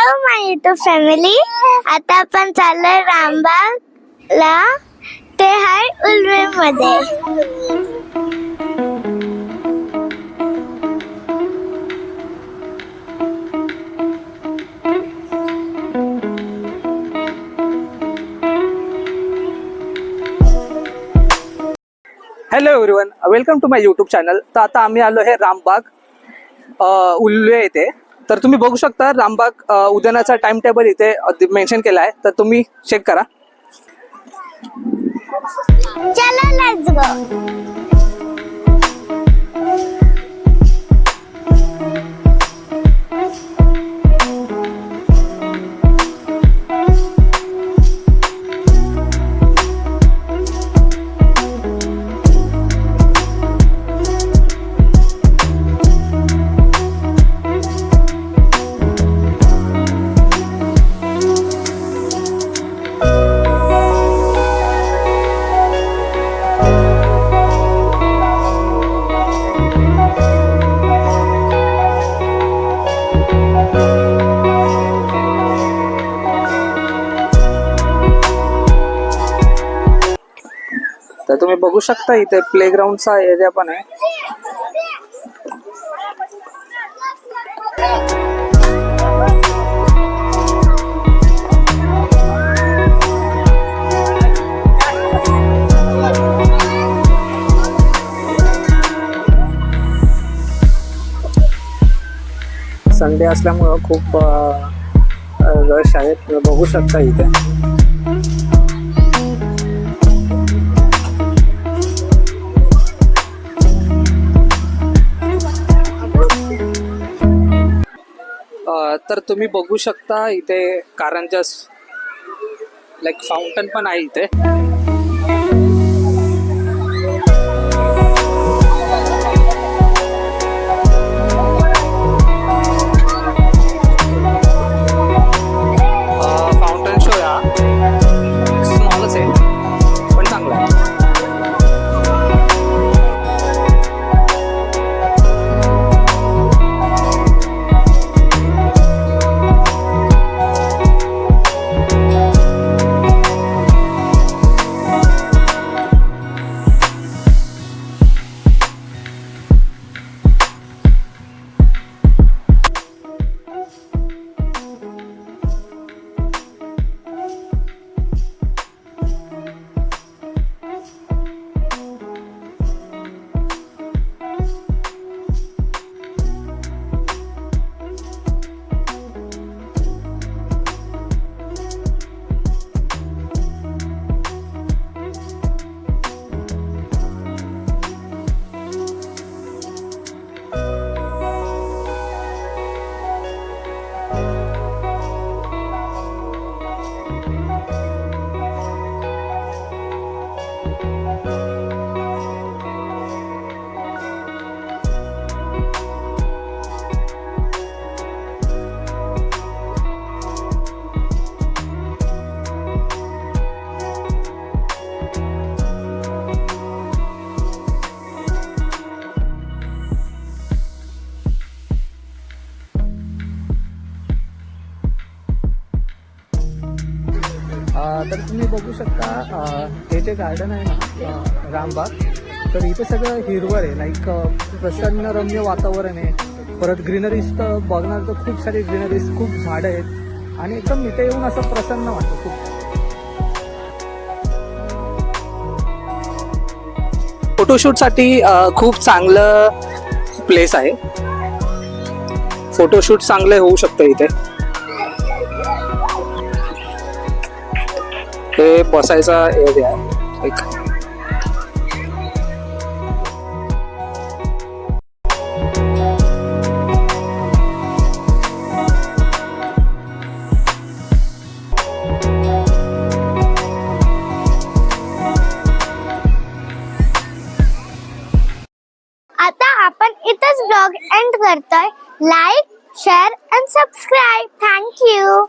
Hello माय YouTube family. आता आपण चाललोय रामबागला. ते आहे उलवेमध्ये. Hello everyone, welcome to my YouTube channel. तर आता आम्ही आलो आहे रामबाग उल्वे येथे. तर तुम्ही बघू शकता रामबाग उद्यानाचा टाइम टेबल इथे मेन्शन केला आहे, तर तुम्ही चेक करा. चला लेट्स गो. तर तुम्ही बघू शकता इथे प्लेग्राऊंडचा एरिया पण आहे. संडे असल्यामुळं खूप रश आहे, तुम्ही बघू शकता इथे. तर तुम्ही बघू शकता इथे कारंजस लाईक फाउंटन पण आहे इथे. फाउंटन शो हा स्मॉलच आहे पण चांगला आहे. तर तुम्ही बघू शकता हे जे गार्डन आहे ना रामबाग, तर इथे सगळं हिरवळ आहे. लाईक प्रसन्न रम्य वातावरण आहे. परत ग्रीनरीज तर बघणार तर खूप सारी ग्रीनरीज, खूप झाडं आहेत आणि एकदम इथे येऊन असं प्रसन्न वाटतं खूप. फोटोशूटसाठी खूप चांगलं प्लेस आहे. फोटोशूट चांगले होऊ शकतं इथे. हे बसायचा एरिया आहे एक. आता आपण इथंच ब्लॉग एंड करतोय. Like, share and subscribe. Thank you.